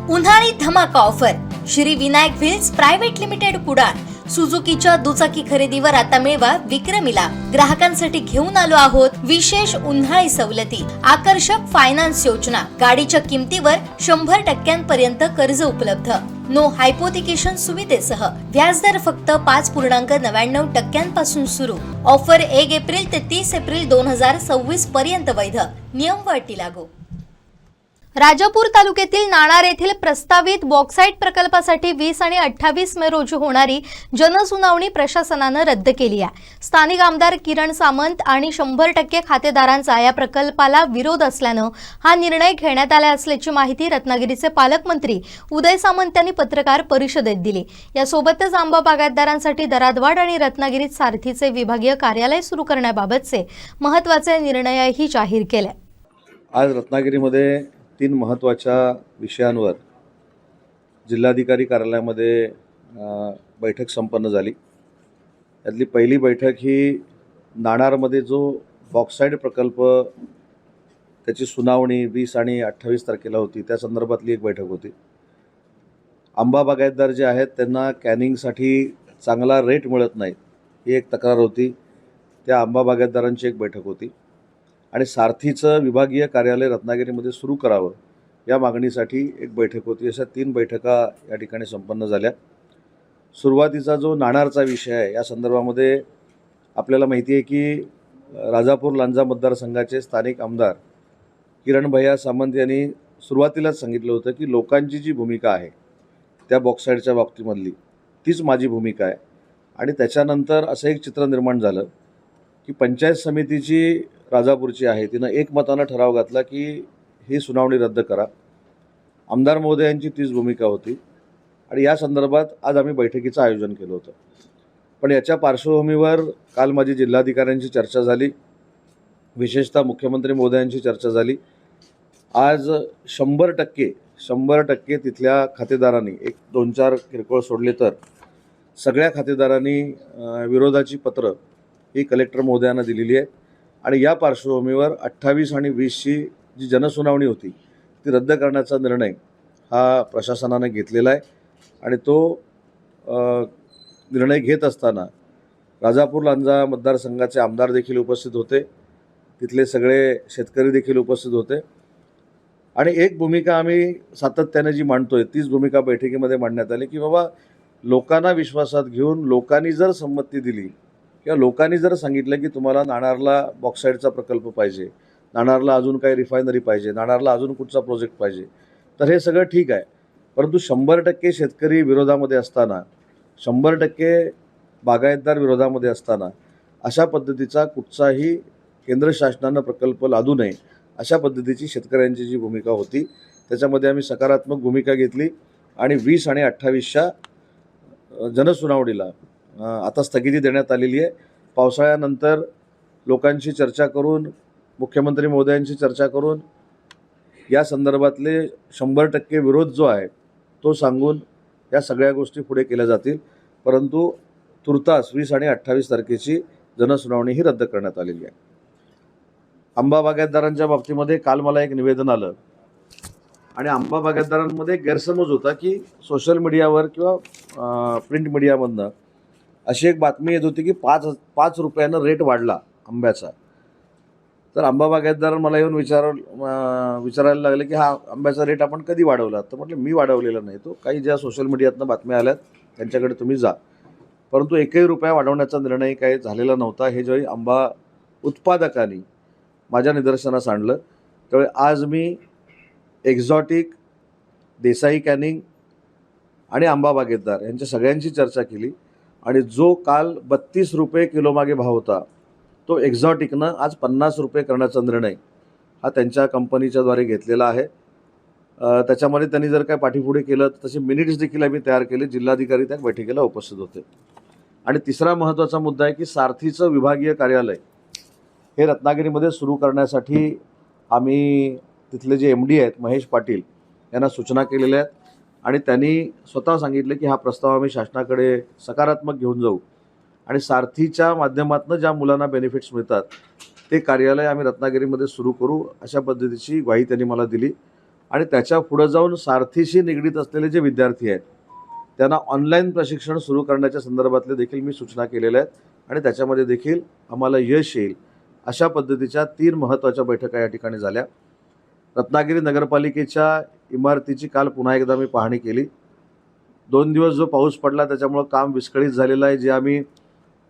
उन्हाळी धमाका offer Shri Vinayak wheels private limited Kudal. सुझुकीच्या दुचाकी खरेदीवर आता मिळवा विक्रमी लाभ. ग्राहकांसाठी घेऊन आलो आहोत विशेष उन्हाळी सवलती, आकर्षक फायनान्स योजना, गाडीच्या किमतीवर 100% कर्ज उपलब्ध, नो हायपोथिकेशन सुविधेसह, व्याजदर फक्त 5.99% सुरू. ऑफर 1 एप्रिल ते 30 एप्रिल 2026 पर्यंत वैध. नियम व अटी लागू. राजापूर तालुक्यातील नाणार येथील प्रस्तावित बॉक्साईट प्रकल्पासाठी 20 आणि 28 मे रोजी होणारी जनसुनावणी प्रशासनाने रद्द केली आहे. स्थानिक आमदार किरण सामंत आणि 100% खातेदारांचा या प्रकल्पाला विरोध असल्यानं हा निर्णय घेण्यात आला असल्याची माहिती रत्नागिरीचे पालकमंत्री उदय सामंत यांनी पत्रकार परिषदेत दिली. यासोबतच आंबा बागायतदारांसाठी दरात वाढ आणि रत्नागिरीत सारथीचे विभागीय कार्यालय सुरू करण्याबाबतचे महत्त्वाचे निर्णयही जाहीर केले. आज रत्नागिरीमध्ये 3 महत्त्वाच्या विषयांवर जिल्हाधिकारी कार्यालयामध्ये बैठक संपन्न झाली. यातली पहिली बैठक ही नाणारमध्ये जो बॉक्साईट प्रकल्प त्याची सुनावणी 20 आणि 28 तारखेला होती, त्या संदर्भातली एक बैठक होती. आंबा बागायतदार जे आहेत त्यांना कॅनिंगसाठी चांगला रेट मिळत नाही, ही एक तक्रार होती. त्या आंबा बागायतदारांची एक बैठक होती आणि सारथीचं विभागीय कार्यालय रत्नागिरीमध्ये सुरू करावं या मागणीसाठी एक बैठक होती. अशा 3 बैठका या ठिकाणी संपन्न झाल्या. सुरुवातीचा जो नाणारचा विषय आहे या संदर्भामध्ये आपल्याला माहिती आहे की राजापूर लांजा मतदारसंघाचे स्थानिक आमदार किरण भैया सामंत यांनी सुरुवातीलाच सांगितलं होतं की लोकांची जी भूमिका आहे त्या बॉक्साईडच्या बाबतीमधली तीच माझी भूमिका आहे. आणि त्याच्यानंतर असं एक चित्र निर्माण झालं की पंचायत समितीची राजापूरची आहे तिनं एकमतानं ठराव घातला की ही सुनावणी रद्द करा. आमदार महोदयांची तीच भूमिका होती आणि या संदर्भात आज आम्ही बैठकीचं आयोजन केलं होतं. पण याच्या पार्श्वभूमीवर काल माझी जिल्हाधिकाऱ्यांची चर्चा झाली, विशेषतः मुख्यमंत्री महोदयांची चर्चा झाली. आज 100% तिथल्या खातेदारांनी, 1-2-4 किरकोळ सोडले तर सगळ्या खातेदारांनी विरोधाची पत्र ही कलेक्टर महोदयांना दिलेली आहे. आणि या पार्श्वभूमीवर 28 आणि 20ची जी जनसुनावणी होती ती रद्द करण्याचा निर्णय हा प्रशासनाने घेतलेला आहे. आणि तो निर्णय घेत असताना राजापूर लांजा मतदारसंघाचे आमदार देखील उपस्थित होते, तिथले सगळे शेतकरी देखील उपस्थित होते. आणि एक भूमिका आम्ही सातत्याने जी मांडतोय तीच भूमिका बैठकीमध्ये मांडण्यात आली की बाबा लोकांना विश्वासात घेऊन लोकांनी जर संमती दिली किंवा लोकांनी जर सांगितलं की तुम्हाला नाणारला बॉक्साईडचा प्रकल्प पाहिजे, नाणारला अजून काही रिफायनरी पाहिजे, नाणारला अजून कुठचा प्रोजेक्ट पाहिजे, तर हे सगळं ठीक आहे. परंतु 100% शेतकरी विरोधामध्ये असताना, 100% बागायतदार विरोधामध्ये असताना अशा पद्धतीचा कुठचाही केंद्र शासनानं प्रकल्प लादू नये अशा पद्धतीची शेतकऱ्यांची जी भूमिका होती त्याच्यामध्ये आम्ही सकारात्मक भूमिका घेतली. आणि 20 आणि 28च्या जनसुनावणीला आता स्थगिती देण्यात आलेली आहे. पावसाळ्यानंतर लोकांशी चर्चा करून, मुख्यमंत्री महोदयांशी चर्चा करून या संदर्भातले 100% विरोध जो आहे तो सांगून या सगळ्या गोष्टी पुढे केल्या जातील. परंतु तुर्तास 20 आणि 28 तारखेची जनसुनावणी ही रद्द करण्यात आलेली आहे. आंबा बागायतदारांच्या बाबतीमध्ये काल मला एक निवेदन आलं आणि आंबा बागायतदारांमध्ये गैरसमज होता की सोशल मीडियावर किंवा प्रिंट मीडियामधनं अशी एक बातमी येत होती की 5 रुपयानं रेट वाढला आंब्याचा. तर आंबा बागायतदार मला येऊन विचारायला लागले की हा आंब्याचा रेट आपण कधी वाढवला. तर म्हटलं मी वाढवलेला नाही, तो काही ज्या सोशल मीडियातनं बातम्या आल्यात त्यांच्याकडे तुम्ही जा. परंतु 1 रुपया वाढवण्याचा निर्णय काही झालेला नव्हता. हे ज्यावेळी आंबा उत्पादकांनी माझ्या निदर्शनास आणलं त्यावेळी आज मी एक्झॉटिक, देसाई कॅनिंग आणि आंबा बागायतदार यांच्या सगळ्यांची चर्चा केली. आणि जो काल 32 रुपये किलोमागे भाव होता तो एक्झॉटिकनं आज 50 रुपये करण्याचा निर्णय हा त्यांच्या कंपनीच्याद्वारे घेतलेला आहे. त्याच्यामध्ये त्यांनी जर काय पाठीपुढे केलं तर तसे मिनिट्स देखील आम्ही तयार केले. जिल्हाधिकारी त्या बैठकीला उपस्थित होते. आणि तिसरा महत्त्वाचा मुद्दा आहे की सारथीचं विभागीय कार्यालय हे रत्नागिरीमध्ये सुरू करण्यासाठी आम्ही तिथले जे MD आहेत महेश पाटील यांना सूचना केलेल्या आहेत. आणि त्यांनी स्वतः सांगितलं की हा प्रस्ताव आम्ही शासनाकडे सकारात्मक घेऊन जाऊ आणि सारथीच्या माध्यमातून ज्या मुलांना बेनिफिट्स मिळतात ते कार्यालय आम्ही रत्नागिरीमध्ये सुरू करू अशा पद्धतीची ग्वाही त्यांनी मला दिली. आणि त्याच्या पुढं जाऊन सारथीशी निगडीत असलेले जे विद्यार्थी आहेत त्यांना ऑनलाईन प्रशिक्षण सुरू करण्याच्या संदर्भातले देखील मी सूचना केलेल्या आहेत आणि त्याच्यामध्ये देखील आम्हाला यश येईल अशा पद्धतीच्या 3 महत्त्वाच्या बैठका या ठिकाणी झाल्या. रत्नागिरी नगरपालिकेच्या इमारतीची काल पुन्हा एकदा मी पाहणी केली. 2 दिवस जो पाऊस पडला त्याच्यामुळं काम विस्कळीत झालेलं आहे. जे आम्ही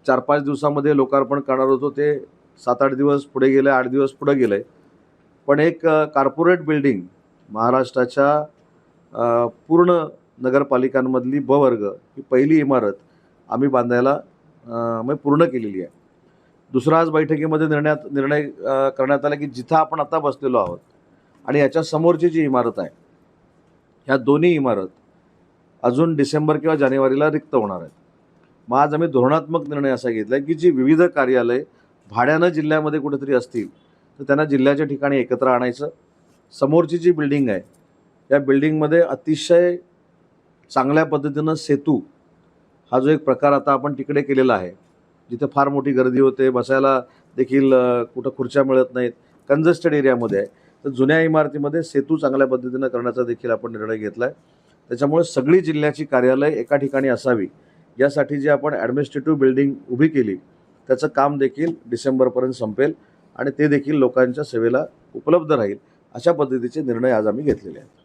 4-5 दिवसामध्ये लोकार्पण करणार होतो ते 7-8 दिवस पुढे गेले, 8 दिवस पुढे गेलं आहे. पण एक कॉर्पोरेट बिल्डिंग महाराष्ट्राच्या पूर्ण नगरपालिकांमधली ब वर्ग ही पहिली इमारत आम्ही बांधायला म्हणजे पूर्ण केलेली आहे. दुसरा आज बैठकीमध्ये निर्णय करण्यात आला की जिथं आपण आता बसलेलो आहोत आणि याच्या समोरची जी इमारत आहे ह्या दोन्ही इमारत अजून डिसेंबर किंवा जानेवारीला रिक्त होणार आहेत. मग आज आम्ही धोरणात्मक निर्णय असा घेतला की जी विविध कार्यालय भाड्यानं जिल्ह्यामध्ये कुठेतरी असतील तर त्यांना जिल्ह्याच्या ठिकाणी एकत्र आणायचं. समोरची जी बिल्डिंग आहे या बिल्डिंगमध्ये अतिशय चांगल्या पद्धतीनं सेतू हा जो एक प्रकार आता आपण तिकडे केलेला आहे, जिथे फार मोठी गर्दी होते, बसायला देखील कुठं खुर्च्या मिळत नाहीत, कंजेस्टेड एरियामध्ये आहे, तर जुन्या इमारतीमध्ये सेतू चांगल्या पद्धतीनं करण्याचा देखील आपण निर्णय घेतला आहे. त्याच्यामुळे सगळी जिल्ह्याची कार्यालय एका ठिकाणी असावी यासाठी जी आपण ॲडमिनिस्ट्रेटिव्ह बिल्डिंग उभी केली त्याचं काम देखील डिसेंबरपर्यंत संपेल आणि ते देखील लोकांच्या सेवेला उपलब्ध राहील अशा पद्धतीचे निर्णय आज आम्ही घेतलेले आहेत.